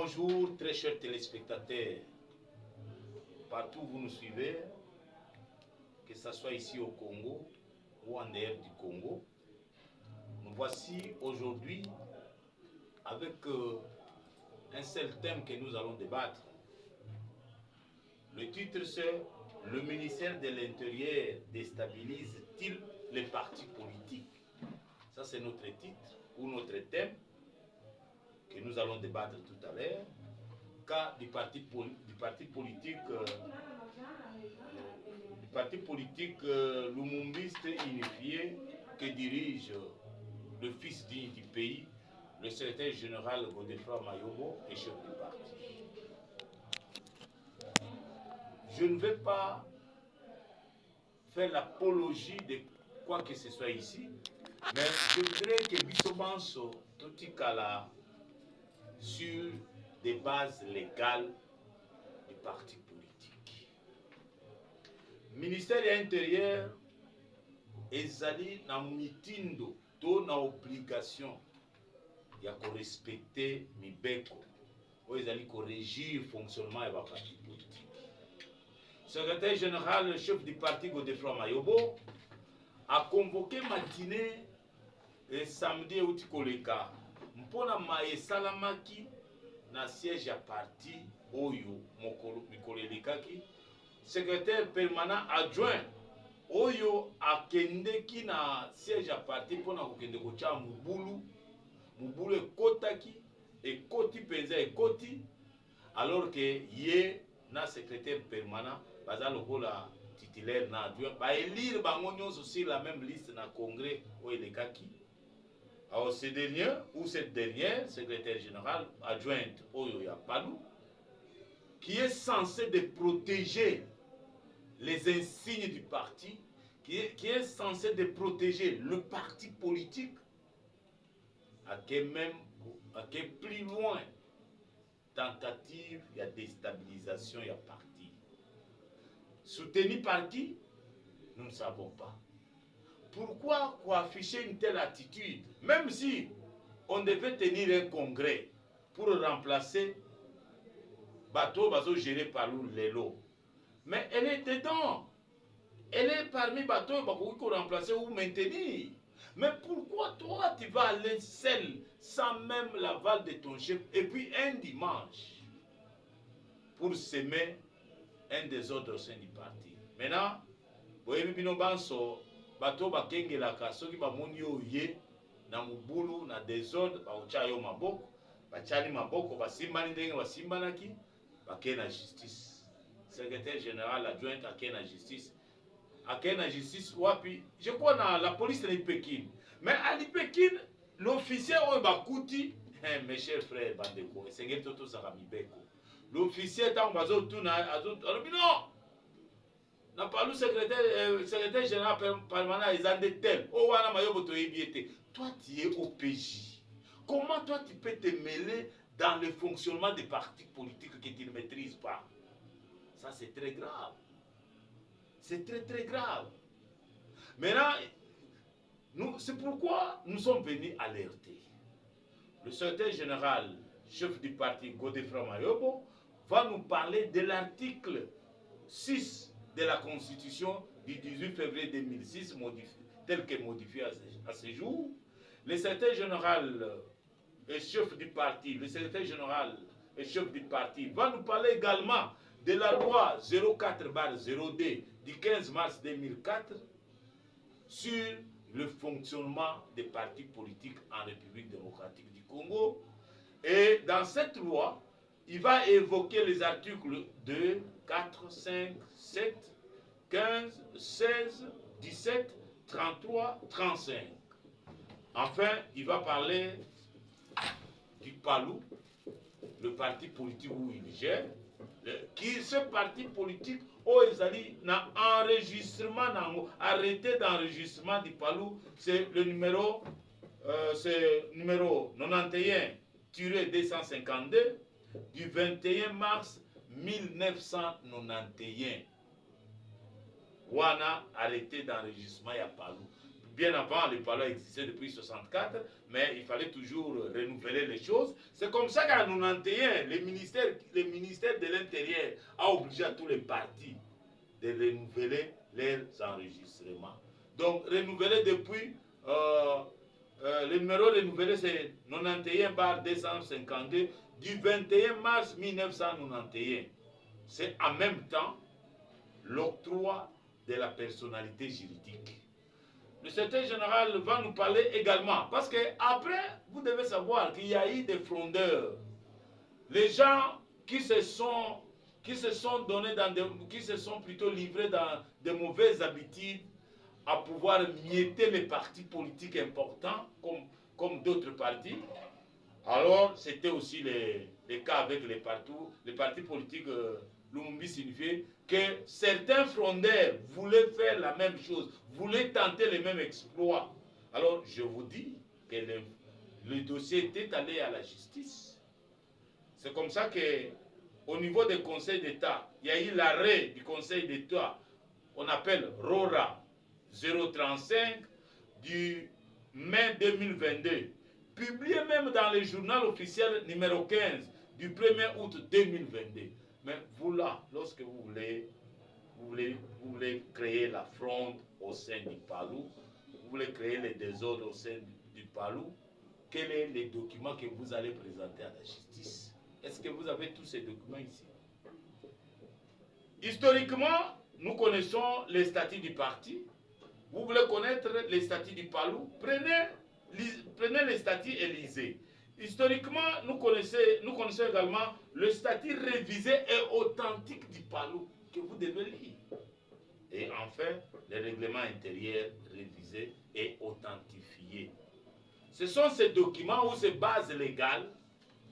Bonjour très chers téléspectateurs, partout où vous nous suivez, que ce soit ici au Congo ou en dehors du Congo. Nous voici aujourd'hui avec un seul thème que nous allons débattre. Le titre c'est « Le ministère de l'Intérieur déstabilise-t-il les partis politiques ?» Ça c'est notre titre ou notre thème que nous allons débattre tout à l'heure. Cas du parti politique lumumbiste unifié que dirige le fils digne du pays, le secrétaire général Godefroid Mayobo et chef du parti. Je ne vais pas faire l'apologie de quoi que ce soit ici, mais je voudrais que Bissobanso Totikala sur des bases légales du parti politique. Ministère de l'Intérieur ezali na mitindo to na obligation ya respecter mibeko oyo ezali régir fonctionnement ya parti politique. Secrétaire général, le chef du parti Godefroid Mayobo a convoqué matinée et samedi outi koleka mpona maesalamaki na siège ya parti oyo mikolo elekaki. Secrétaire permanent adjoint oyo akendeki na siège ya parti mpona kokende kotia mubulu ekoti penza ekoti, alors que ye na secrétaire permanent baza lokola titulaire na adjoint baélire bango nyonso sur la même liste na congrès oyo elekaki. Alors ce dernier ou cette dernière secrétaire général adjointe oyo ya Palou, qui est censé de protéger les insignes du parti, qui est censé de protéger le parti politique, à quel plus loin tentative de déstabilisation du parti. Soutenu par qui? Nous ne savons pas. Pourquoi afficher une telle attitude, même si on devait tenir un congrès pour remplacer Bateau géré par Lelo? Mais elle est dedans. Elle est parmi Bateau pour remplacer ou maintenir. Mais pourquoi toi tu vas aller seul sans même l'aval de ton chef et puis un dimanche pour semer un désordre au sein du parti? Maintenant, boyebi bino banso bato bakengelaka soki bamoni yo ye na mubulu na désordre baotia yo maboko, batiali maboko basimbani ndenge basimbanaki, bakei na justice. Secrétaire général adjoint akei na justice. Akei na justice wapi? Je crois na la police de Pékin. Mais à Pékin, l'officier oyo bakuti, mes chers frères bandeko, esengeli toto saka mibeko. L'officier tango bazotuna alobi non. Na Palou secrétaire général permanent ezande tel. O wana Mayobo toyebi ete. Toi tu es au PJ. Comment toi tu peux te mêler dans le fonctionnement des partis politiques que tu ne maîtrises pas? Ça c'est très grave. C'est très très grave. Maintenant, c'est pourquoi nous sommes venus alerter. Le secrétaire général, chef du parti Godefroid Mayobo, va nous parler de l'article 6 de la Constitution du 18 février 2006, tel que modifié à ce jour. Le secrétaire général et chef du parti, va nous parler également de la loi 04/0D du 15 mars 2004 sur le fonctionnement des partis politiques en République démocratique du Congo. Et dans cette loi, il va évoquer les articles 2, 4, 5, 7, 15, 16, 17, 33, 35. Enfin, il va parler du Palou, le parti politique où il gère, ce parti politique où ils allaient na enregistrement, arrêté d'enregistrement du Palou, c'est le numéro 91-252 du 21 mars 1991. Wana arrêté d'enregistrement ya Palou. bien avant, le Palu existait depuis 1964, mais il fallait toujours renouveler les choses. C'est comme ça qu'en 1991, le ministère de l'Intérieur a obligé à tous les partis de renouveler leurs enregistrements. Donc, renouveler depuis, le numéro renouvelé c'est 91/252 du 21 mars 1991. C'est en même temps l'octroi de la personnalité juridique. Le secrétaire général va nous parler également, parce que après, vous devez savoir qu'il y a eu des frondeurs. Les gens qui se sont donnés qui se sont plutôt livrés dans de mauvaises habitudes à pouvoir mietter les partis politiques importants comme d'autres partis. Alors, c'était aussi les cas avec les partis politiques Lumumbi signifiait que certains frondeurs voulaient faire la même chose, voulaient tenter les mêmes exploits. Alors, je vous dis que le dossier était allé à la justice. C'est comme ça qu'au niveau des conseils d'État, il y a eu l'arrêt du conseil d'État, on appelle RORA 035 du mai 2022, publié même dans le journal officiel numéro 15 du 1er août 2022. Mais vous là, lorsque vous voulez créer la fronde au sein du Palu, vous voulez créer les désordres au sein du Palu, quel est le document que vous allez présenter à la justice? Est-ce que vous avez tous ces documents ici? Historiquement, nous connaissons les statuts du parti. Vous voulez connaître les statuts du Palu? Prenez les statuts et lisez. Historiquement, nous connaissons également le statut révisé et authentique du Palu que vous devez lire. Et enfin, le règlement intérieur révisé et authentifié. Ce sont ces documents ou ces bases légales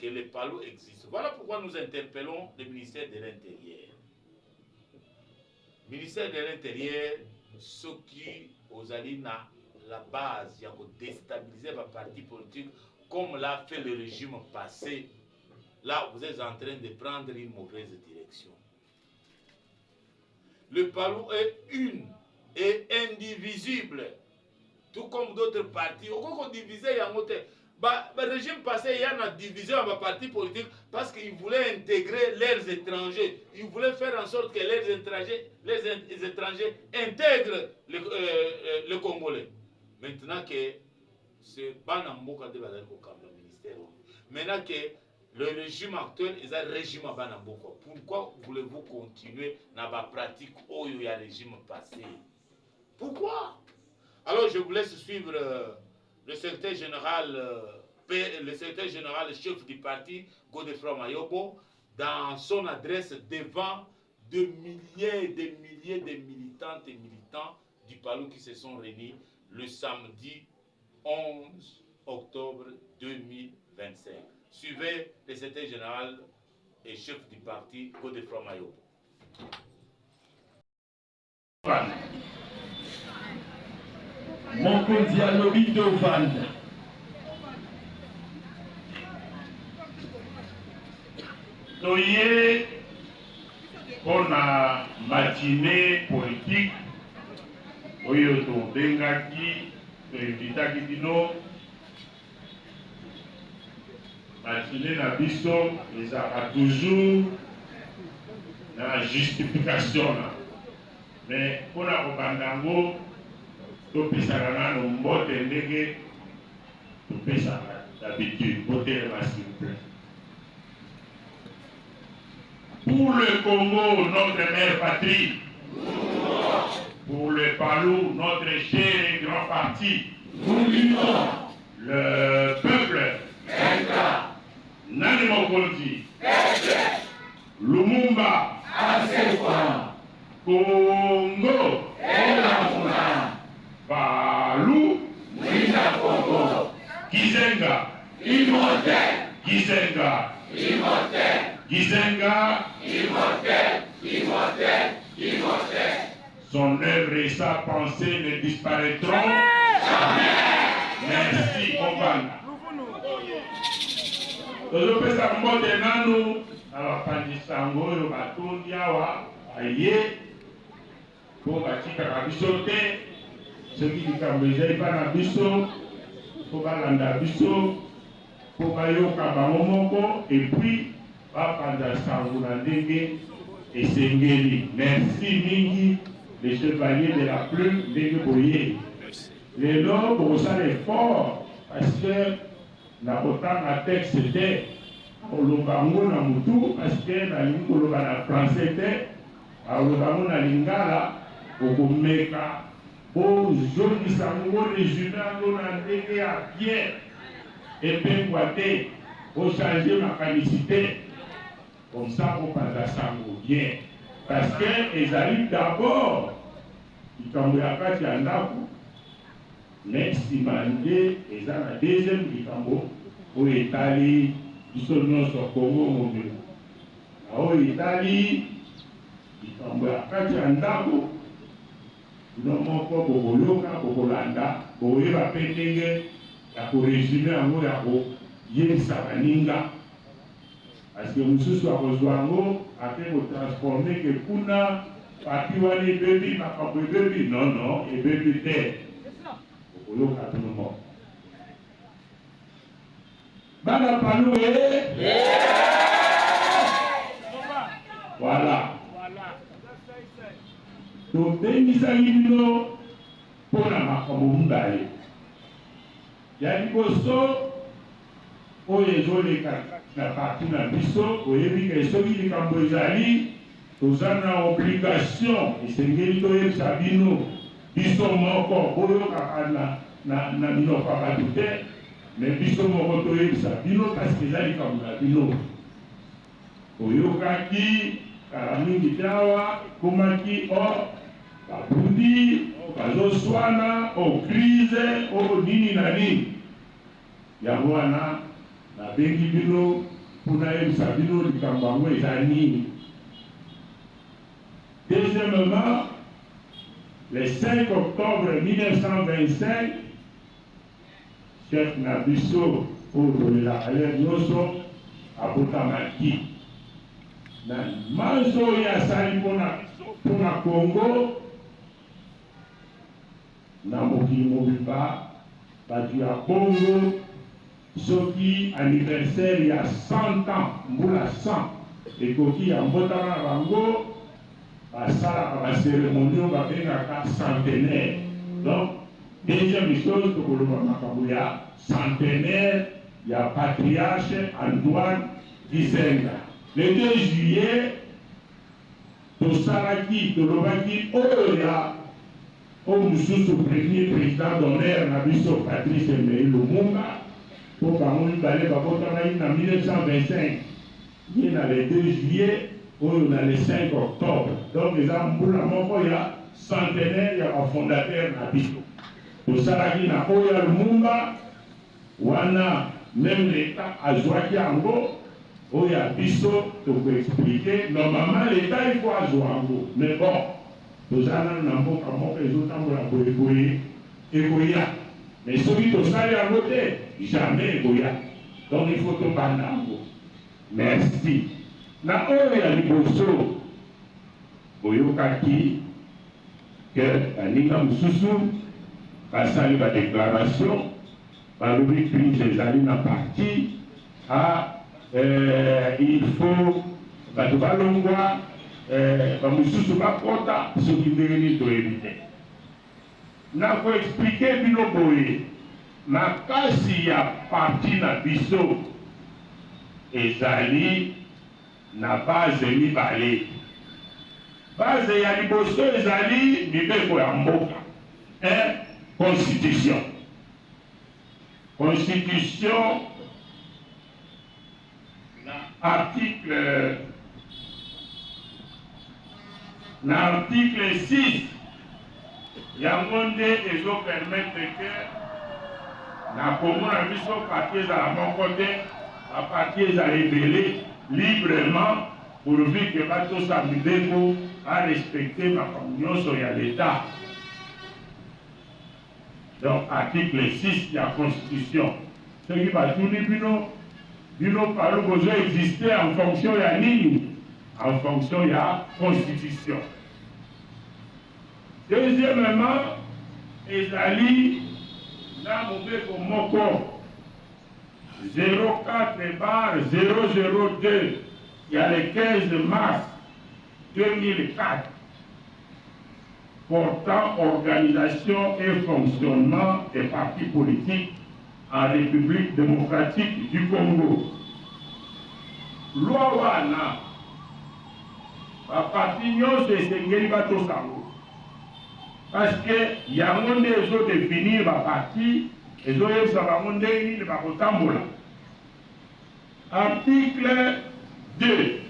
que le Palu existe. Voilà pourquoi nous interpellons le ministère de l'Intérieur. Ministère de l'Intérieur, ce qui aux alliés la base, il y a déstabiliser ma parti politique comme l'a fait le régime passé. Là, vous êtes en train de prendre une mauvaise direction. Le Palu est une et indivisible, tout comme d'autres partis. Au qu'on divisait, il y a un le régime passé, il y en a divisé en parti politique parce qu'ils voulaient intégrer leurs étrangers. Ils voulaient faire en sorte que les étrangers intègrent le Congolais. Maintenant que c'est Banamboka de le ministère. Maintenant que le régime actuel est un régime à Banamboka. Pourquoi voulez-vous continuer dans la pratique où il y a le régime passé? Pourquoi? Alors je vous laisse suivre le secrétaire général chef du parti, Godefroy Mayobo, dans son adresse devant de milliers et des milliers de militantes et militants du Palu qui se sont réunis le samedi 11 octobre 2025. Suivez le secrétaire général et chef du parti, Godefroy Mayobo. Mokonzi alobi tovanda. Toye pona matinée politique oyo tobengaki toinvitaki bino. Matinée na biso ezaka toujours na justification mais pona kobandango topesaka nano mbote ndenge topesaka d'habitude botelema s'il vous plaît. Pour le Congo, notre mère patrie, pour le Palu, notre cher et grand parti, le peuple, Nani Mokonzi, Lumumba, Congo, Palu, Gizenga, immortel, Gizenga, immortel, Gizenga, immortel, immortel, immortel. Son œuvre et sa pensée ne disparaîtront jamais. Merci, Obanga. Tozopesa mbote nanu abapandisa ngoyo batondi awa aye po batikaka biso te ce qui est pas na biso, faut balanda biso, faut bayoka bamomoko, et puis, bapanda sango na ndenge et sengeli. Merci mingi, les chevaliers de la plume, ndenge boye. Les lobes, on s'en est fort, parce que, na autant la texte c'était, on l'obango na mutu, parce que, na lingo na français était, on l'obango na lingala, okomeka ozongisa ngo résumé yango na ndenge ya bien epengwa te ochange mécanicité comme ça opanza sango bien parce que ezali d'abord likambo ya kati ya ndako mais nsima nde eza na deuxième likambo oyo etali biso nyonso kongo mobilo na oyo etali likambo ya kati ya ndako bino moko bokoyoka bokolanda boyeba mpe ndenge ya koresume yango ya koyebisa baninga parceke mosusu akozwa yango ate kotransforme ke kuna pati wana ebebi makambo ebebi nono ebebi te bokoyoka bino moko bana palu voilà tobengisaki bino mpona makambo mibale ya liboso oyo ezoleka na parti na biso oyebi ke soki likambo ezali toza na obligation esengeli toyebisa bino biso moko boyokaka na minoko ya bato te me biso moko toyebisa bino parceke eza likambo na bino oyokaki kala mingi te awa ekomaki babundi bazoswana crise nini na nini yango wana nabengi bino mpona yebisa bino likambo yango eza nini. Deuxièmement, le 5 octobre 1925 chef na biso oyo tolelaka ye nyonso abotamaki na manzo oyo asali mpona Congo na mokili mobimba bato ya Congo soki anniversaire ya 100 ans mbula 100 ekoki ya mbotama na bango basalaka baceremonie oyo babengaka centenaire. Donc deuxième chose tokoloba makambo ya centenaire ya patriarche Antoine Gizenga. Le 2 juillet tosalaki tolobaki oyo ya oyo mosusu premier président d'honneur na biso Patrice Emery Lumumba po bango mibale babotamaki na 1925 ye na le 2 juillet oyo na le 5 octobre. Donc eza mbula moko ya centenaire ya bafondateur na biso tosalaki na oyo ya Lumumba wana même l'état azwaki yango oyo ya biso tokoexplike normalement l'état il faut azwa yango mais bon toza nano na mboka moko ezotambola boyeboye ekoya mais soki tosali yango te jamais ekoya donc il faut tobanda yango. Merci. Na oyo ya liboso boyokaki ke baninga mosusu basali badéclaration balobi crise ezali na parti il faut bato balongwa bamosusu bakota soki ndenge nini toyebi te. Nakoexplike bino boye makasi ya parti na biso ezali na base mibale. Base ya liboso ezali mibeko ya mboka constitution. Constitution na article 6 yango nde ezopermettre ke na Congo na biso parti ezala moko te baparti ezala ebele librement pourvu ke batosa mibeko arespecte makambo nyonso ya l'État. Donc article 6 ya constitution soki batuni bino palu bozo existe en fonction ya nini? En fonction ya constitution. Deuxièmement, ezali na mobeko moko 04/002 ya le 15 mars 2004 portant organisation et fonctionnement des partis politiques en République démocratique du Congo. Loi wana baparti nyonso esengeli batosango parce que yango nde ezodéfinir baparti ezoyebisa bango ndenge nini bakotambola. Article 2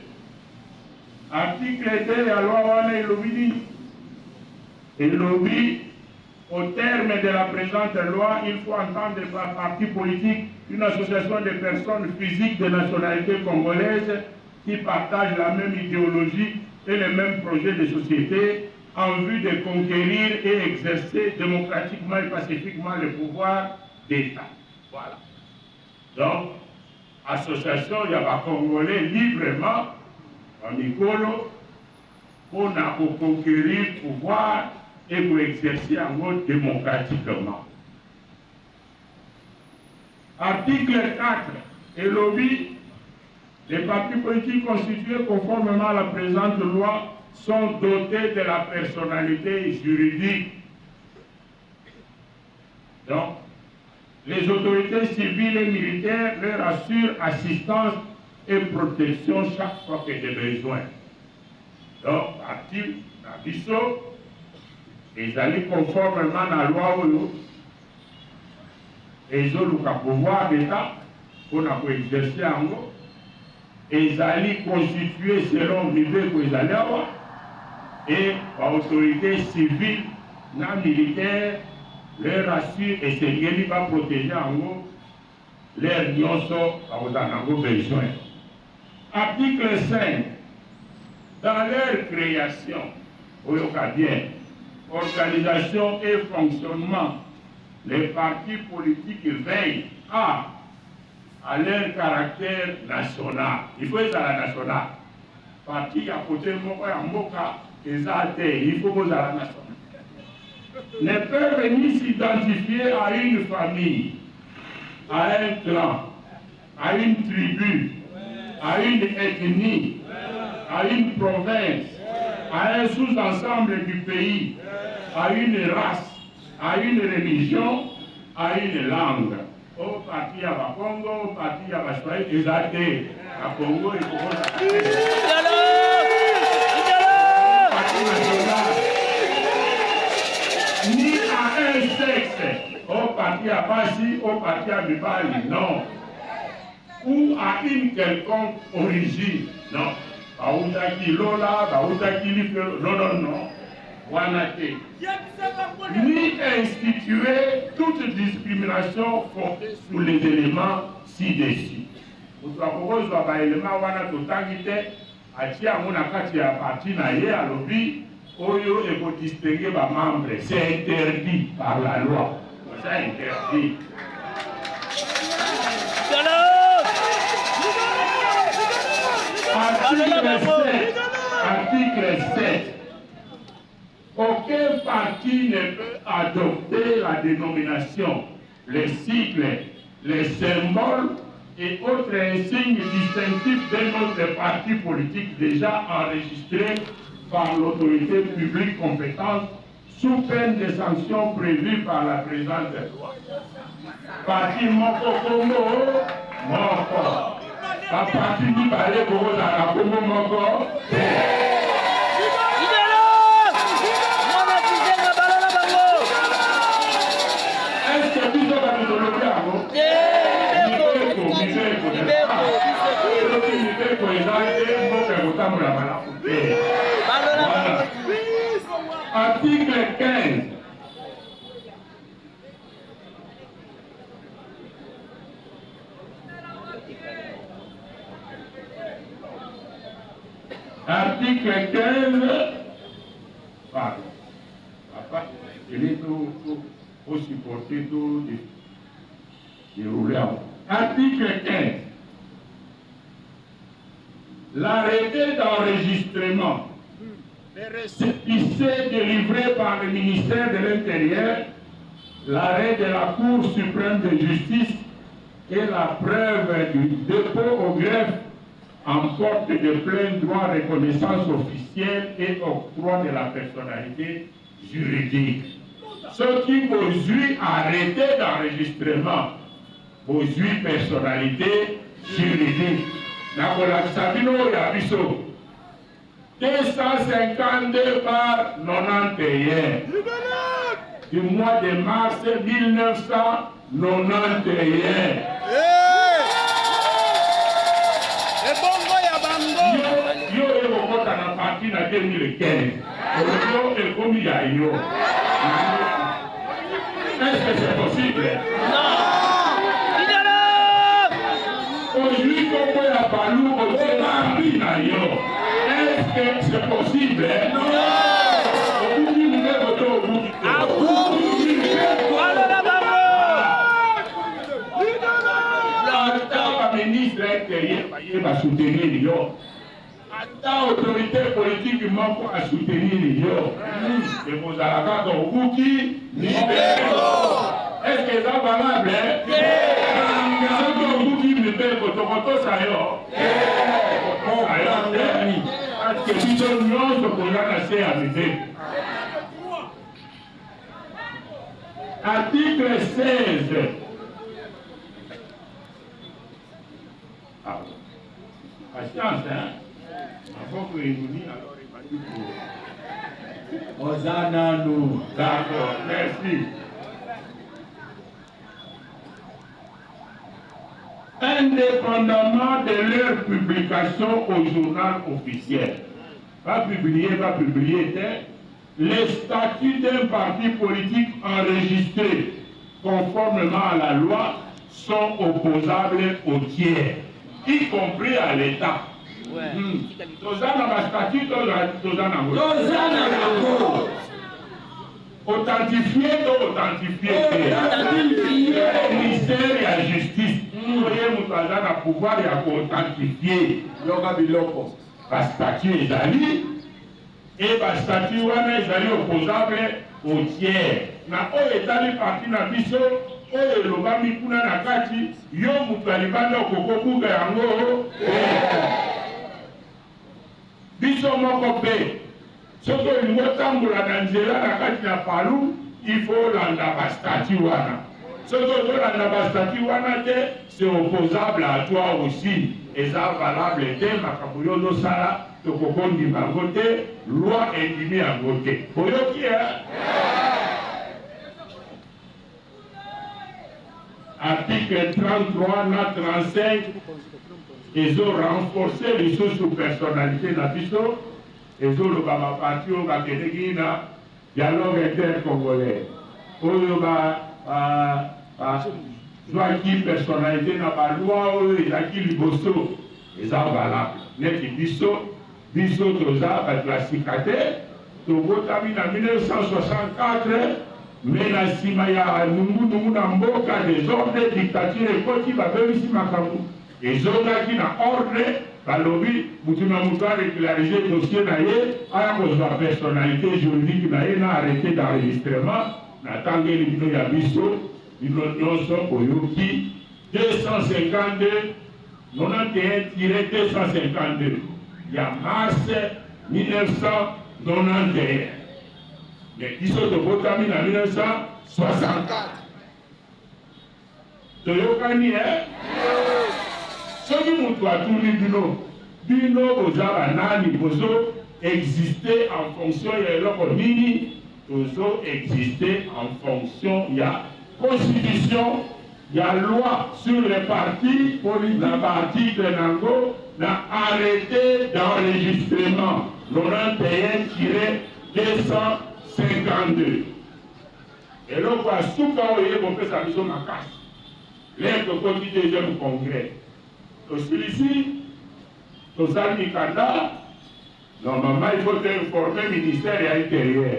ya loi wana elobi nini? Elobi, au terme de la présente loi, il faut entendre par parti politique une association de personnes physiques de nationalité congolaise qui partagent la même idéologie et le même projet de société en vue de conquérir et exercer démocratiquement et pacifiquement le pouvoir d'État. Voilà. Donc, association, il y a Congolais librement, en Nicolo, pour conquérir le pouvoir et pour exercer en mode démocratiquement. Article 4 et lobby, les partis politiques constitués conformément à la présente loi sont dotés de la personnalité juridique. Donc, les autorités civiles et militaires leur assurent assistance et protection chaque fois qu'il y a besoin. Donc, parti Nabiso, ils allaient conformément à la loi et ils ont le pouvoir d'État pour exercer en gros. Ils allaient constituer selon le niveau qu'ils allaient avoir et l'autorité civile, non militaire, leur assure et c'est lui qui va protéger en gros leur nyonso en besoin. Article 5. Dans leur création, bien, organisation et fonctionnement, les partis politiques veillent à leur caractère national. Il faut être à la nationale. Parti à côté de Moka, il faut être à la nationale. Ne peuvent ni s'identifier à une famille, à un clan, à une tribu, à une ethnie, à une province, à un sous-ensemble du pays, à une race, à une religion, à une langue. Au parti à Congo, au parti à Bachouaï, exacté. À Congo, il faut ni à un sexe, au parti à Bassi, au parti à Bibali, non. Ou à une quelconque origine, non. Baoutaki Lola, Baoutaki Lifelo, non. Wanate. Ni instituer toute discrimination fondée sur les éléments ci-dessus. Vous savez, les éléments wana totangite, atia mona kati ya parti na ye à lobby, oyo et pour distinguer les membres. C'est interdit par la loi. C'est interdit. Article 7. Aucun parti ne peut adopter la dénomination, les sigles, les symboles et autres insignes distinctifs d'un autre parti politique déjà enregistré par l'autorité publique compétente sous peine de sanctions prévues par la présente loi. Parti Moko Congo, Moko. Parti Nibale Congo Zara Congo Moko. Article 15. Article 15. Pardon. Il est tout supporté, tout déroulé. Article 15. L'arrêté d'enregistrement des récépissés délivrés par le ministère de l'Intérieur l'arrêt de la Cour suprême de justice est la preuve du dépôt au greffe en porte de plein droit reconnaissance officielle et octroi de la personnalité juridique. Ce qui vous arrêté d'enregistrement, vous personnalité juridique. Nakolakisa bino ya biso 252 par 91 du mois de mars 1991. Yo ekokota na parti na 2015. Yo ekomi ya yo. Est-ce que c'est possible? Non. Aujourd'hui, Congo ya Balou, au Télambi na yo. Est-ce que c'est possible? Non. Ministre intérieur va soutenir yo. Ata autorité politique manque à soutenir yo. Et vous allez au Bouki, est-ce que ça va valable? Article 16. Patience, hein? Avant que nous disions, alors il va dire Osana nous. D'accord, merci. Indépendamment de leur publication au journal officiel, pas publié, les statuts d'un parti politique enregistré conformément à la loi sont opposables aux tiers, y compris à l'État. Authentifié ministère et la justice. Nous avons pouvoir authentifier le statut Ezali et le statut Ezali opposable aux tiers. Na Ezali parti na biso oyo lobami kuna na kati yo mutu alibanda kokobuka yango biso moko pe soki olingi otambola na nzela na kati na palu il faut landa bastatu wana soki ozolanda bastatu wana te c'est opposable à toi aussi eza valable te makambo yo ozosala tokokondima yango te loi endimi yango te oyoki Article 33 na 35 ils ont renforcé les sous personnalité na biso ils ont le baba parti au bakendeki na dialogue intercongolais oyo zwaki personnalité na baloi oyo ezalaki liboso eza valable neti biso toza bato ya sika te tobotami na 1964 mais na nsima ya nungunungu na mboka desordre dictature ekoti babebisi makambo ezongaki na ordre balobi mutu na mutu arégularize dossier na ye aya kozwa personnalité juridique na ye na arrêté d'enregistrement natangeli bino ya biso bino nyonso oyoki 252 91-252 ya mars 1991 mais biso tobotami na 1964 toyokani soki mutu atuni bino boza banani bozo exister en fonction ya eloko nini tozo exister en fonction ya constitution ya loi sur les partis na article nango na arrêté d'enregistrement 91-252 eloko asuka oyo ekopesa biso makasi lelo tokoti deuxième congrès tosilisi tozali mikanda normalement il faut informer ministère ya intérieur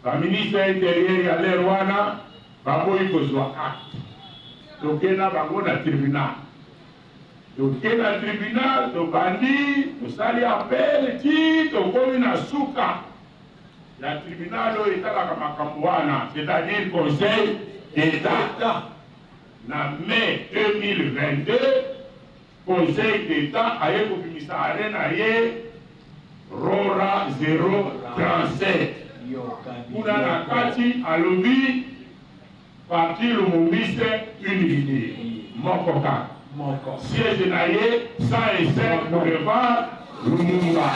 baministre ya intérieur ya lere wana baboyi kozwa acte tokenda bango na tribunal tobandi tosali appel ti tokomi na suka La tribunal est à la Makambouana, c'est-à-dire Conseil d'État. En mai 2022, Conseil d'État a eu Rora 037. Pour la Kati, à l'Obi, parti le Mombiste, unité. Mokoka. Siège naïe, 105 boulevard, Lumumba.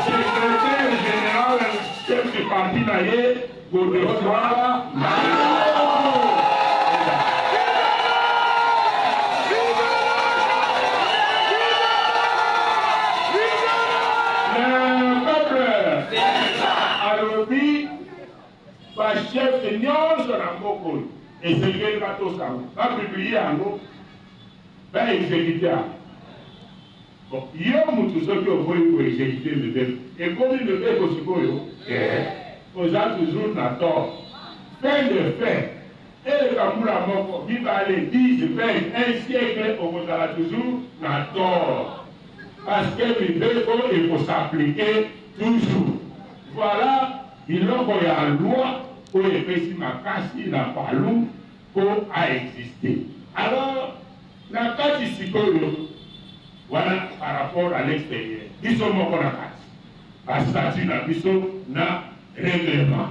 Secrétaire général, chef du parti naïe, Godefroy chef de nyonso na mboka esengeli batosango bapiblie yango baexekute bon yo mutu soki okoyi koexekute mibeko ekomi mibeko sikoyo oza toujours na tort fin de fait eleka mbula moko mibale 10 20 un siècle okozala toujours na tort parce que mibeko ekosapplike toujours voilà biloko ya loi oyo epesi makasi na palu mpo aexiste. Alors na kati sikoyo wana par rapport à l'extérieur biso moko na kati bastatut na biso na règlement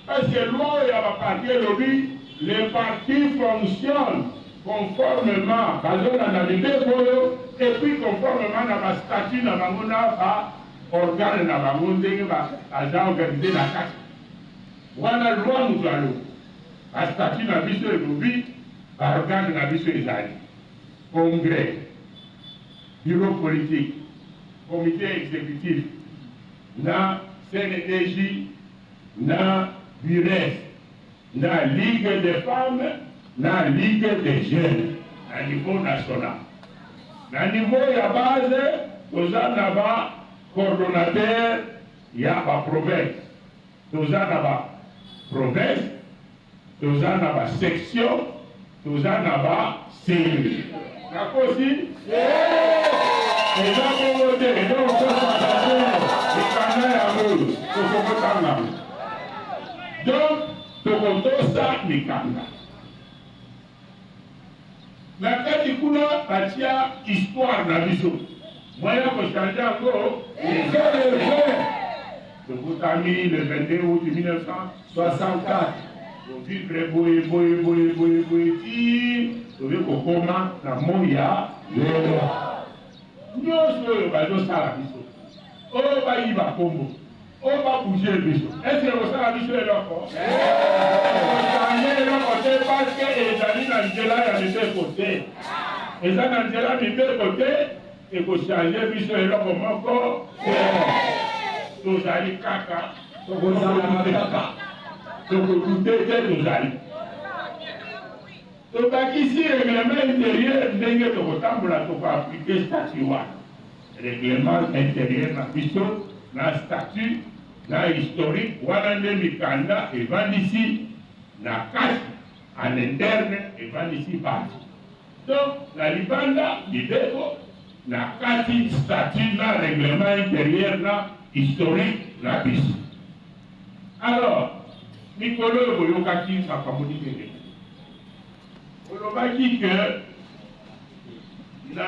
parce que loi ya baparti elobi les partis fonctionnent conformément bazolanda mibeko oyo et puis conformément na bastatut na bango na organe na bango ndenge baza organise na kati wana loi mutu alo bastatut na biso elobi baorgane na biso ezali congrès bureau politique comité exécutif na CNDJ na BURES na ligue des femmes na ligue des jeunes na niveau national na niveau ya base toza na ba coordonnateur ya ba province toza na ba province toza na ba section toza na ba série nakosi eza bongo te ezokokosae mikanda yango tokokotanga donc tokotosa mikanda na kati kuna batia histoire na biso moyen kochange yango tokutami le 22 août 1964 tovivre boye ti tovi kokoma na moi ya lelo nyonso oyo bazosala biso oyo bayiba kombo oyo babouge biso eske kosala biso eloko kochange eloko te parceke ezali na nzela ya mibeko te eza na nzela mibeko te ekochange biso eloko moko te tozali kaka tokokute te tozali tobakisi règlement intérieur ndenge tokotambola tokoaplike statut wana règlement intérieur na biso na statut na historique wana nde mikanda evandisi na kati en interne evandisi basi donc na libanda libeko na kati statut na règlement intérieur na historique na biso. Alors mikolo oyo boyokaki makambo nini olobaki que na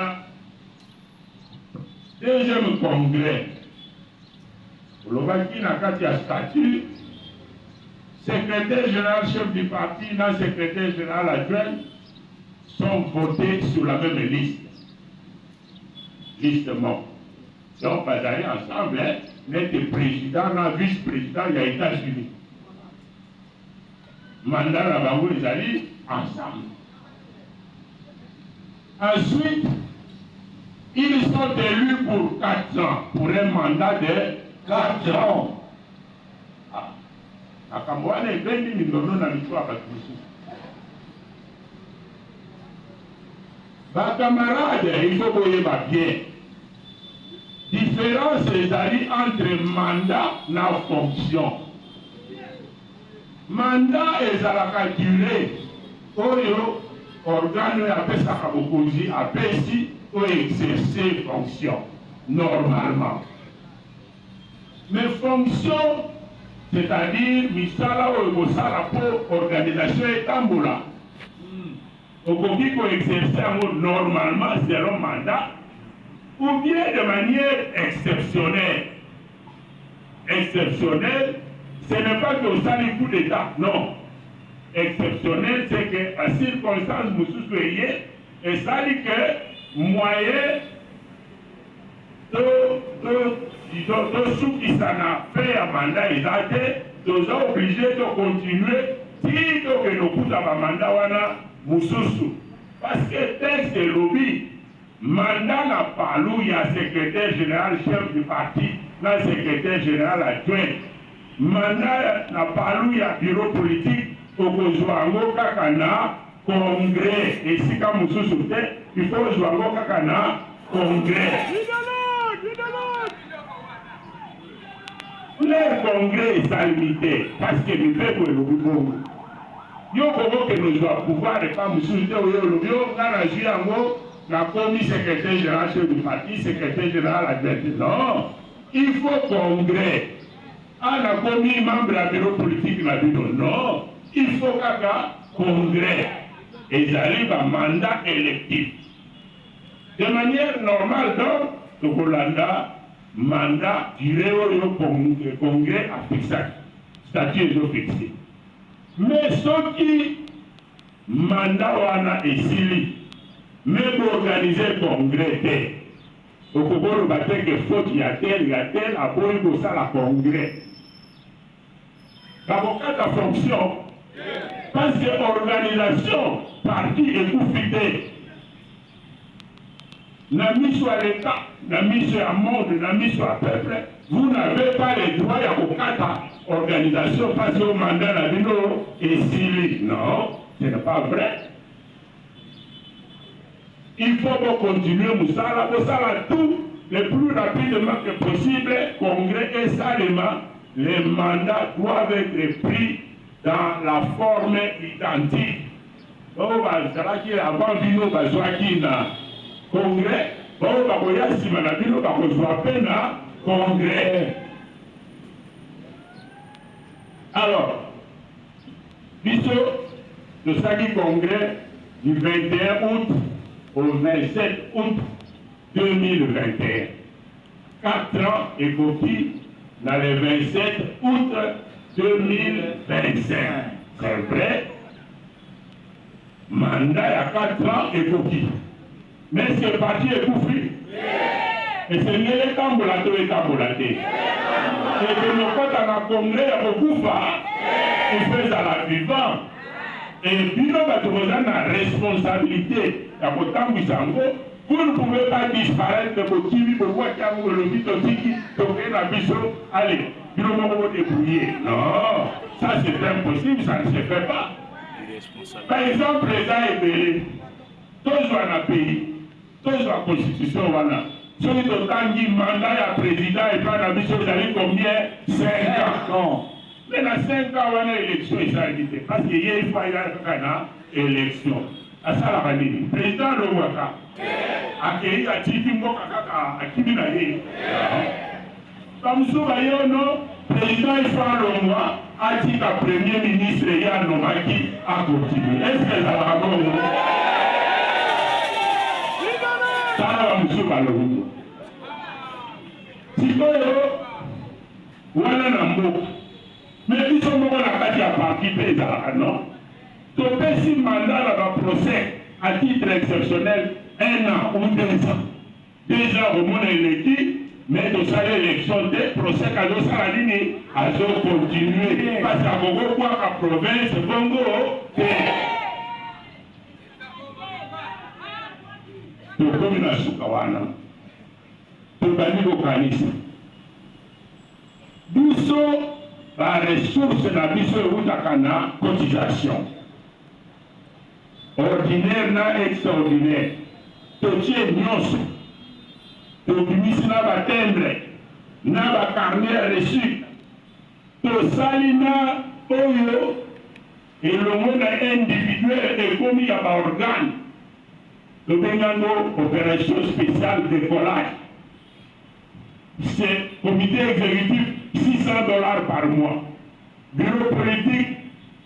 deuxième congrès olobaki na kati ya statut secrétaire général chef du parti na secrétaire général adjoint sont votés sur la même liste mort donc bazali ensemble nete président na vice-président ya États-Unis mandat na bango ezali ensemble. Ensuite, ils sont élus pour 4 ans, pour un mandat de 4 ans. Akamwana ebendi mindono na mitwa batusu. Ba camarades, il faut boyeba bien. Différence ezali entre mandat na fonction. Mandat ezalaka durée oyo organe oyo apesaka bokonzi apesi oyo exercer fonction. normalement. Mais fonction, c'est-à-dire, misala ou ekosala pour organisation et tamboula. Au qui peut exercer normalement selon mandat, ou bien de manière exceptionnelle. Exceptionnelle, ce n'est pas que vous savez coup d'État, non. Exceptionnel, c'est que à circonstance vous et ça dit que moyen de ceux qui s'en a fait un mandat exact, nous sommes obligés de continuer si nous avons un mandat wana mususu. Parce que texte et lobby, mandat n'a pas il y a secrétaire général chef du parti, le secrétaire général adjoint. Mandat n'a pas il y a bureau politique. Okozwango kakana congrès et si comme mususu il faut ozwango kakana congrès. Le congrès est limité parce que le peuple est le bon. Yo komo que nous doit pouvoir et pas mususu te oyo le bio na jiango na commis secrétaire général chef du parti secrétaire général adjoint. Non, il faut congrès. Ah na commis membre de la bureau politique na bino non. Il faut qu'un congrès et j'arrive à mandat électif. De manière normale, donc, le Hollanda, mandat duré au congrès à fixé, statut est fixé. Mais ceux qui mandat wana est sili, même organiser congrès, au Congo, que faute, il y a tel, à Boïgo, ça la congrès. L'avocat de fonction, parce que l'organisation, parti et confidé, n'a mis sur l'État, n'a mis sur le monde, n'a mis sur le peuple, vous n'avez pas les droits à l'organisation organisation parce que le mandat n'a est civil. Non, ce n'est pas vrai. Il faut continuer Moussala, tout le plus rapidement que possible, congrès et salement, les mandats doivent être pris dans la forme identique. Avant Bino Bazwaki na congrès, Bakoya Simana Bino Bakozwape na congrès. Alors, Biso, le Sagi congrès du 21 août au 27 août 2021. 4 ans évoqués dans le 27 août 2025. C'est vrai. Mandat il y a 4 ans évoqué. Mais ce parti est couffé. Et c'est le tambolato et tambolaté. Et que nous, quand on a congrès à Bokufa, il fait à la vivante. Et puis, nous avons la responsabilité vous ne pouvez pas disparaître de vos kiwi pour voir qu'il y a le mitotiki, donc la biso, allez, nous allons débrouiller. Non, ça c'est impossible, ça ne se fait pas. Par exemple, les gens est belé, tous dans le pays, tous dans la constitution, voilà. Celui de Tanguy, mandat à président et pas la biso, vous avez combien 5 ans. Mais dans 5 ans, on a élection et ça a été. Parce qu'il y a une élection. À ça, la vanille. Président de Ouaka, accueilli à Tifimbo Kaka, à Kiminaye. Comme ça, non, président Ifan Lomwa a dit qu'à premier ministre Yann Nomaki a continué. Est-ce que ça va bon? Ça va, monsieur Balogo. Si vous avez mais ils sont morts à la partie paysanne, non? Tu peux si mandat dans le procès à titre exceptionnel 1 an ou 2 ans. 2 ans au monde électif, mais de sa élection des procès à l'eau saladini, à continuer. Parce qu'à Gogo, quoi, à province, Bongo, tu peux me la soukawana. Tu peux me le canis. D'où sont les ressources de la mission de cotisation? Ordinaire na extraordinaire. Totier nyonso. Tobimisi na batembre. Na bacarnet reçu. Tosali na oyo. Et le monde individuel est commis à l'organe. Tobengango opération spéciale décollage. c'est comité exécutif, 600 $ par mois. Bureau politique,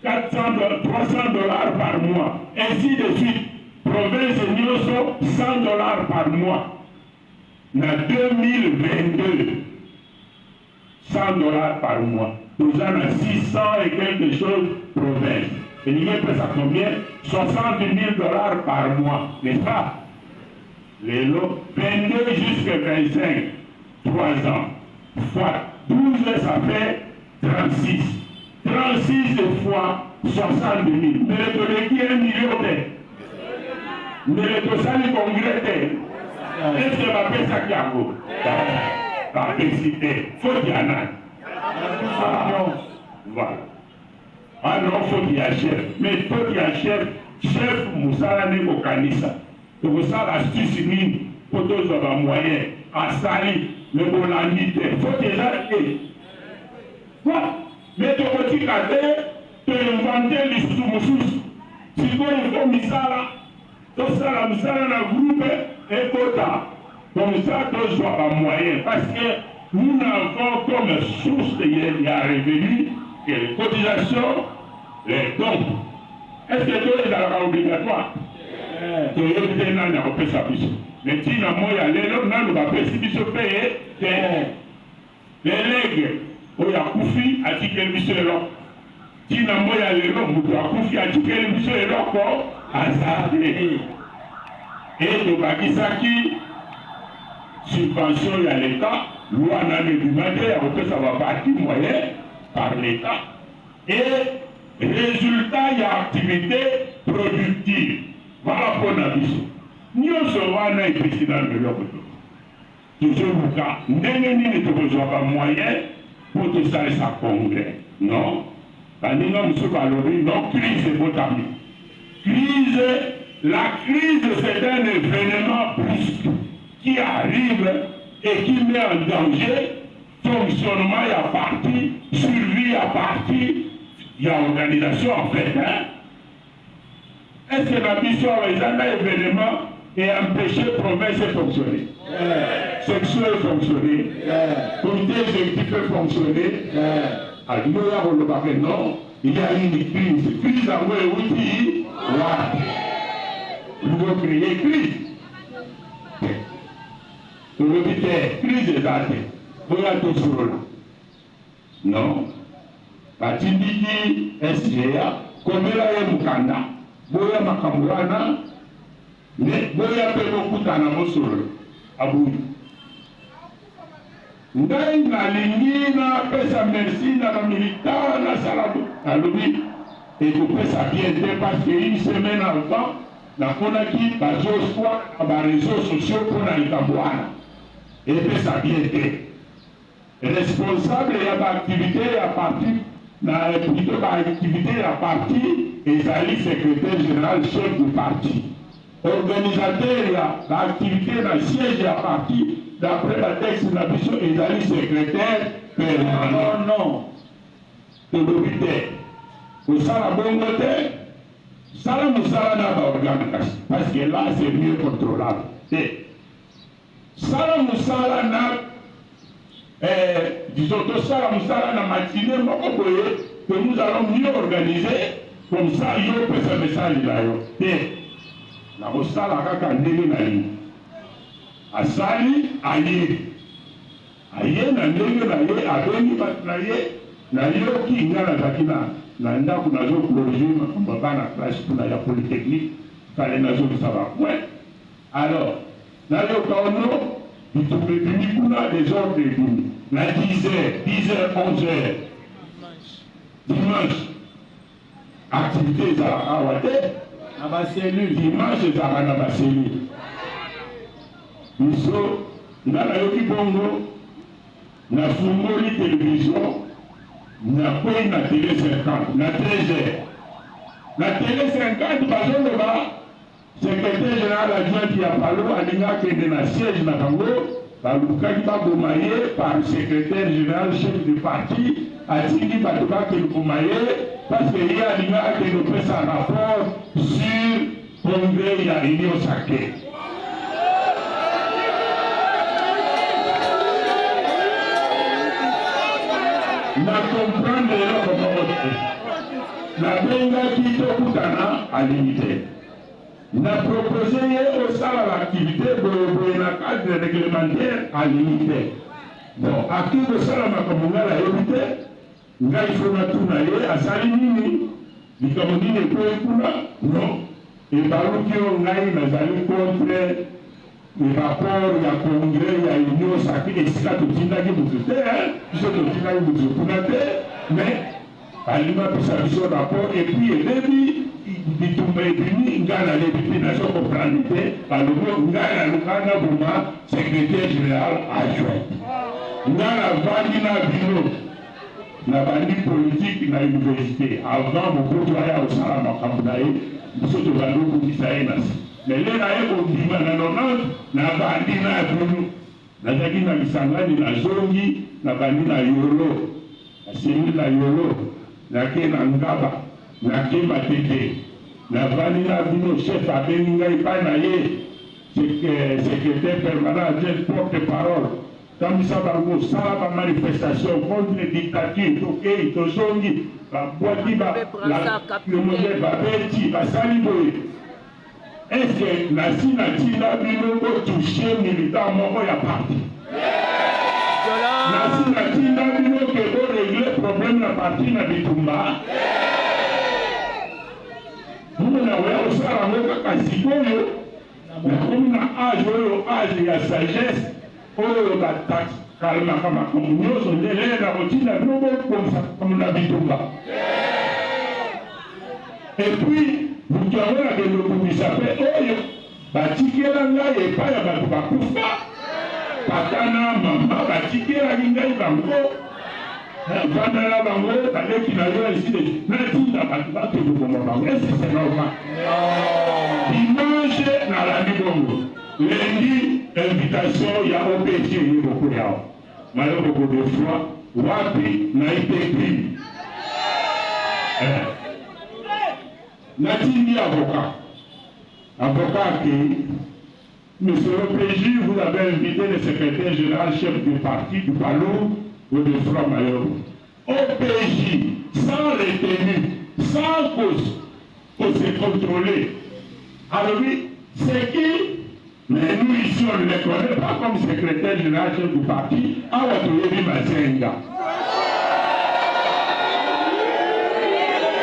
300 $ par mois. Ainsi de suite. Province Nyoso, 100 $ par mois. En 2022, 100 $ par mois. Nous avons 600 et quelque chose province. Et il y a ça combien? 60 000 $ par mois, n'est-ce pas? Les lots, 22 jusqu'à 25, 3 ans, fois 12, ça fait 36. 36 fois 60 000. Mais le collègue qui est 1 million de. Mais le total congrès de. Est-ce que va faire ça qui a beau? La pécité, faut qu'il y en a. Voilà. Alors, il faut qu'il y ait chef. Mais il faut qu'il y ait chef. Chef, Moussala n'est au Kanissa. Donc, ça, l'astuce, pour tous les moyens. À Sali, le Bolanite. Il faut qu'il y ait. Voilà. Mais tu peux dire que tu as inventé les sous-moussous. Si tu as Moussala, tout ça, la Moussala, dans le groupe, est quota. Comme ça, tu dois avoir moyen. Parce que nous n'avons comme source de revenus que les cotisations, les dons. Est-ce que tout est dans la obligatoire? Tu es dans la compensation. Mais si nous avons allé, nous avons payé les legs. Il y a Koufi, à qui quel monsieur est là. Si nous avons allé, nous avons Koufi, à qui quel monsieur est là. Et nous avons subvention à l'État, loi n'a pas demandé, ça va partir moyen par l'État. Et résultat, il y a activité productive. Voilà pour la vision. Nous sommes un président de l'Europe. Toujours le cas. Nous n'avons pas moyen pour tout ça et ça congrès. Non. Nous sommes valorisés. Non, crise est potable. Crise, la crise, c'est un événement brusque qui arrive et qui met en danger fonctionnement à partie, survie à partie, il y a organisation en fait. Hein? Est-ce que la mission est un événement et empêcher la province de fonctionner? Section de fonctionner, comité exécutif de fonctionner. Alors non, il y a une crise. Crise à moi, oui, nous devons créer crise. Nous devons créer crise des dates. Vous avez tout sur là. Non. La Tindiki SGA, comme elle a Mukanda, Boya Makamurana, Boya Pelokutana Mosur, Abou. Ngai na lingina pesa merci na militaire na salabu alobi et pour pesa bien parce qu'une semaine avant na konaki bazo soit à réseaux sociaux pour na likamboana et pesa bien responsable ya ba activité à partir na plutôt ba activité à partir et Zali secrétaire général chef du parti organisateur ya ba activité na siège à partir. D'après la texte de la mission, ils allaient secrétaire permanent. Non. De l'hôpital. Au Salabongote, Salamoussala n'a pas organisation. Parce que là, c'est mieux contrôlable. Salamoussala n'a, disons que Salamoussala n'a matinée, que nous allons mieux organiser. Comme ça, il y a un message là. La Moussala a quand asali aye na ndenge na ye abengi bato na ye nayoki nga nazalaki na ndako nazoplonge bana classe mpona ya polytechnique kale nazokisa bapoin alors nayoka ono bitumba ebimi kuna desordre ebimi na 10h 11h dimanche activité ezalaka awa te na baselule dimanche ezalaka na baselule biso nga nayoki bongo nafungoli télévision nakwei na télé 50 na 13h na télé 50 bazoloba secrétaire général adjoint ya palo alingi akende na siège na bango balukaki baboma ye par secrétaire général chef du parti atindi bato bakende koma ye parce que ye alingi akende kopesa rapport sur congrès ya union sacrée. comprendre comment la benga qui tokutana à limiter. Na proposé au salaire l'activité dans la cadre réglementaire à limiter. Bon, à qui le salaire comme on a la évité, il faut tout naïe à Salimini, il comme on dit les non. Et par où qui on aille, mais allez contre les rapports, il y a congrès, il y a union sacrée, et c'est là que tu n'as pas puisque tu n'as pas mais alima pesa biso rapport et puis ebebi bitumba ebimi ngana lebipi nazo comprendre te balobo ngana lukana buma secrétaire général adjoint ngana vandi na bino na bandi politique na université avant mokoto aya osala makambo na ye biso tobandi okokisa ye nasi mais le na ye kondima na 90 na bandi na bino nazalaki na lisangani na zongi na bandi na yolo nasengi na yolo nake na ngaba nake matete na vani na bino chef abengi ngai epai na ye secrétaire permanent adjoint porte-parole tambisa bango sala bamanifestation contre les dictatures tokei tozongi babwaki bamodele babeti basali boye estce nasi natinda bino botouche militant moko ya parti nasi natinda bino ke borégler problème na parti na bitumba muna oya osala yango kaka sikoyo nakomi na age oyo age ya sagesse oyo batakalmaka makambo nyonso nde lele na kotinda bino bokomisa makambo na bitumba epuis moto yango nakende kobimisa mpe oyo batikela ngai epai ya bato bakufa papa na mama batikelaki ngai bango vandala bango baleki na yo eside natinda bato bakende koma bango esi c'est normal dimanche nalandi bongo lundi invitation ya OPG ye boko yao mayo boko de fois wapi na ite natindi avocat qui monsieur le PJ, vous avez invité le secrétaire général chef du parti du Palou ou de Franc-Maillot. OPJ, sans retenue, sans cause, pour se contrôler. Alors oui, c'est qui? Mais nous ici, on ne les connaît pas comme secrétaire général chef du parti, à Watoyebi Mazenga.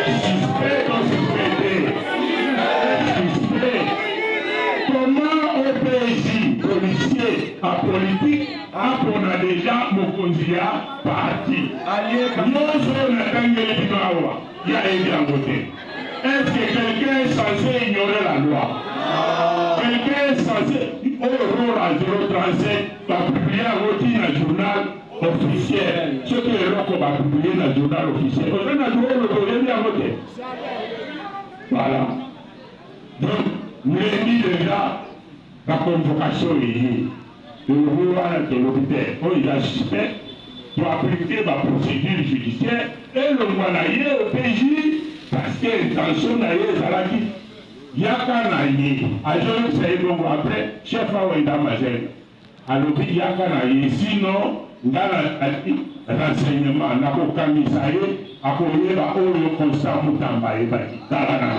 Suspect qu'on suspecté. Suspect. Comment OPJ, policier, en politique, on a déjà Mokonzia parti. Nous, on a gagné les Bimawa. Il y a des en côté. Est-ce que quelqu'un est censé ignorer la loi? Quelqu'un est censé, au rôle à 037, va publier un journal officiel. Ce que les gens va publier dans le journal officiel. On a le à voter. Voilà. Donc, nous avons dit déjà la convocation est liée. Le roi de l'hôpital, il a suspect pour appliquer la procédure judiciaire et le moyen au PJ parce que l'intention n'a pas été yaka na ye agent c'est donc après chef wa ida mazel alors il yaka na ye sinon ngala renseignement na ko kamisa ye akoyeba oyo constat mutamba ye ba tala na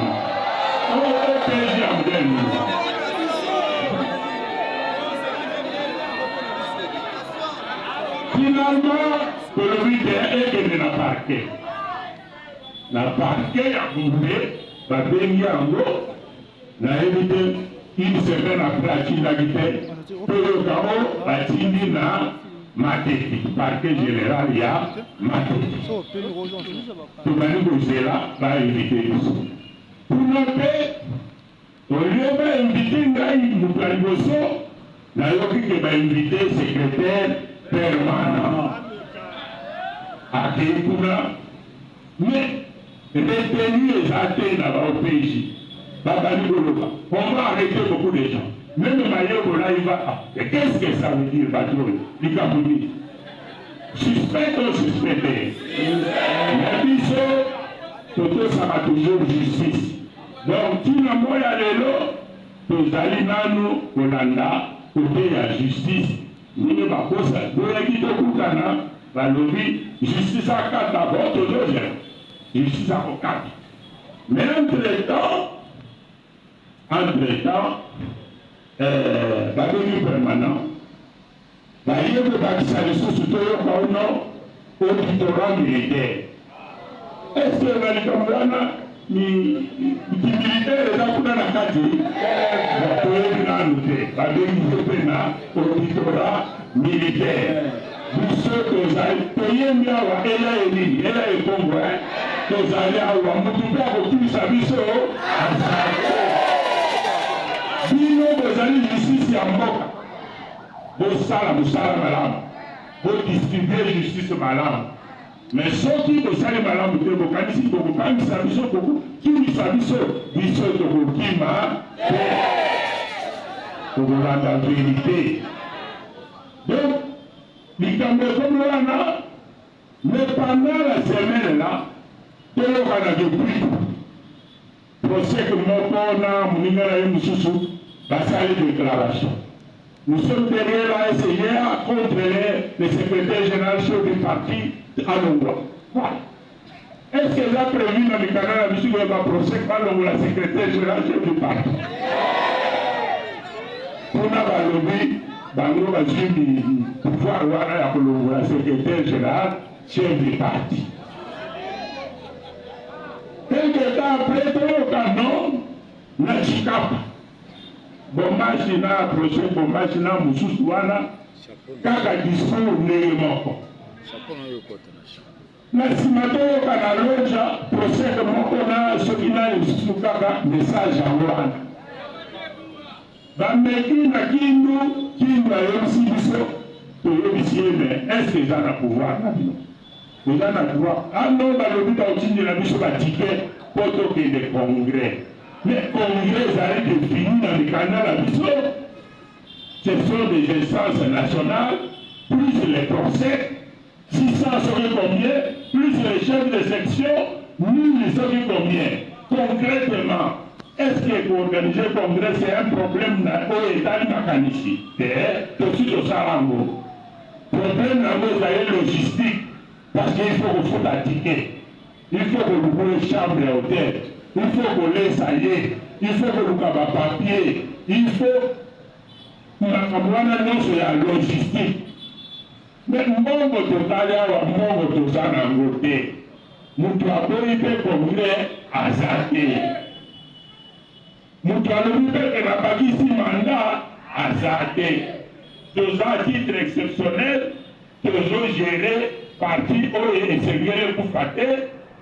o PJ amden finalement le leader est de la parquet. La parquet a bombé, va bénir en gros, n'a évité une semaine après la Chindagité, pour le chaos, la Chindi n'a maté. Parquet général, il y a maté. Tout le monde là, va éviter ici. Pour le paix, au lieu d'inviter Ngaï Moukaliboso, n'a pas invité secrétaire permanent. À Kékouna, mais retenu les athées dans le pays. On va arrêter beaucoup de gens. Même Mayobola, il va. Et qu'est-ce que ça veut dire, Badouri? Likamouni. Suspect ou suspecté? Mais biso, Toto, ça va toujours justice. Donc, tu n'as pas y l'élo, tu as l'inano, Olanda, côté la justice. Nous ne pouvons pas ça. Nous avons dit que balobi justice akata d'abord tozozela justice akokata. Mais entre-temps babengi permanent bayebe bakisa lisusu toyoka uno auditorat militaire. Est-ce que balikambo wana militaire eza kuna na kati toyebi nanu te babengi mpe na auditorat militaire. Biso tozali toyembi awa eya elini eya ekongo tozali awa mutu mpe akokimisa biso bino bozali justice ya mboka bosala mosala malamu bodistribue justice malamu. Mais soki bosali malamu te bokanisi bokokangisa biso bokokimisa biso biso tokokima te tokolanda vérité. Donc likambo ekomi wana mais pendant la semaine là toyokana depuis procès moko na moninga na ye mosusu basali déclaration. Nous sommes derrière la SIA contre le secrétaire général chef du parti à Longwa. Voilà. Est-ce qu'elle a prévu dans le canal à M. le procès par la secrétaire général chef du parti? Pour la lobby, Bango va suivre le pouvoir la secrétaire général chef du parti. Quelque temps après, tout le canon, n'a chicapa. Bombashi na procès bombashi na mususu wana kaka discours ndenge moko na nsima toyoka na loja procès moko na soki nani mususu kaka message yango wana bameki na kindu ayebisi biso toyebisi ye mais est ce que eza na pouvoir na bino eza na droit ano balobi baotindela biso batike mpo tokende congrès. Mais congrès a été défini dans le canal à Bissau. Ce sont des instances nationales, plus les procès, 600 seraient combien, plus les chefs de section, 1000 seraient combien. Concrètement, est-ce que pour organiser le congrès, c'est un problème au État de Makanishi? Tout de suite au Sarango. Problème c'est logistique, parce qu'il faut que vous ticket. Il faut que vous voulez chambre et hôtel. Il faut qu'on laisse aller, il faut que nous avons papier, il faut que nous avons la logistique. Mais mongo totali awa mongo tozana ngote. Mutu aboyi pe congrès azate. Mutu alobi pe que na bakisi mandat azate. Toza à titre exceptionnel, tozo gérer parti oyo esengeli kufate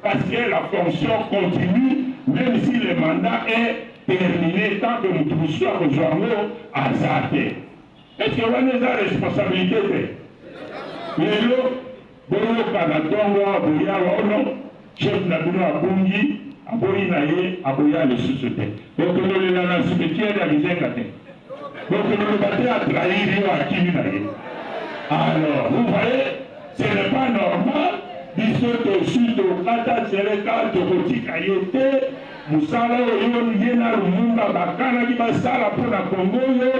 parce que la fonction continue. Même si le mandat est terminé, tant que nous soit rejoint à Zate. Est-ce que vous avez des responsabilités? Mais là, vous avez chef Nabino Abungi, Aboyi Naye, Aboya le société. Donc nous sommes dans le cimetière de la Misengate. Donc nous nous battons à trahir à Kimi Naye. Alors, vous voyez, ce n'est pas normal. Biso tosu tokata seleka tokotika ye te mosala oyo ye na lumumba bakanaki basala mpona kongo oyo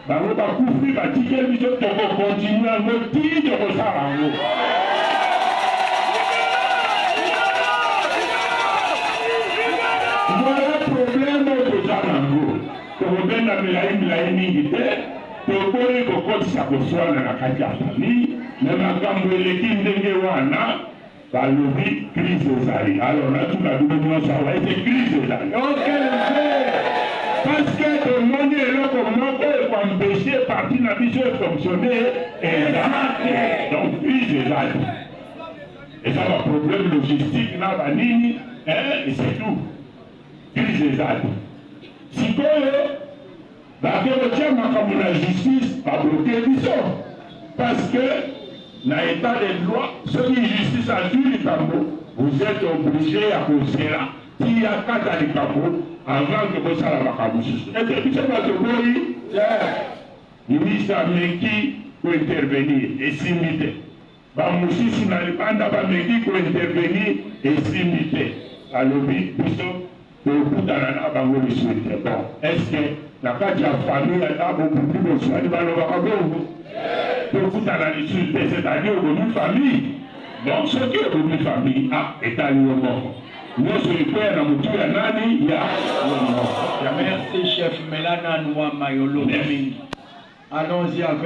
bango bakufi batikeli biso tokokontinue yango ti tokosala yango. Voilà problème oyo toza nango tokobenda milai mingi te tokoki kokotisa koswana na kati ya famille me makambo eleki ndenge wana balobi crise ezali. Alors là tout la bino nyonso awa ete crise ezali parce que tomoni eloko moko ekoempêche parti na biso efonctionne ezate. Donc crise ezali, eza baproblème logistique na banini et c'est tout. Crise ezali sikoyo bake kotia makambo na justice babloke biso parce que dans l'état de droit, ceux qui justice à tout le campo, vous êtes obligés à poser là, s'il y a 4 à campo, avant que vous soyez à la camouche. Et puis c'est votre bruit, le ministre Meki pour intervenir et s'imiter. Bamouchi, si n'a pas Meki pour intervenir et s'imiter. Alors, oui, pour tout à l'heure, bon, est-ce que na kati ya famille ata bokuti boswani balobaka bongo tokutana lisusu te, c'est-à-dire okomi famille. Donc soki okomi famille etali yo moko nyonso likoya na motu ya nani ya yo moko. Merci chef Melana Noua Mayolo. Allons-y avec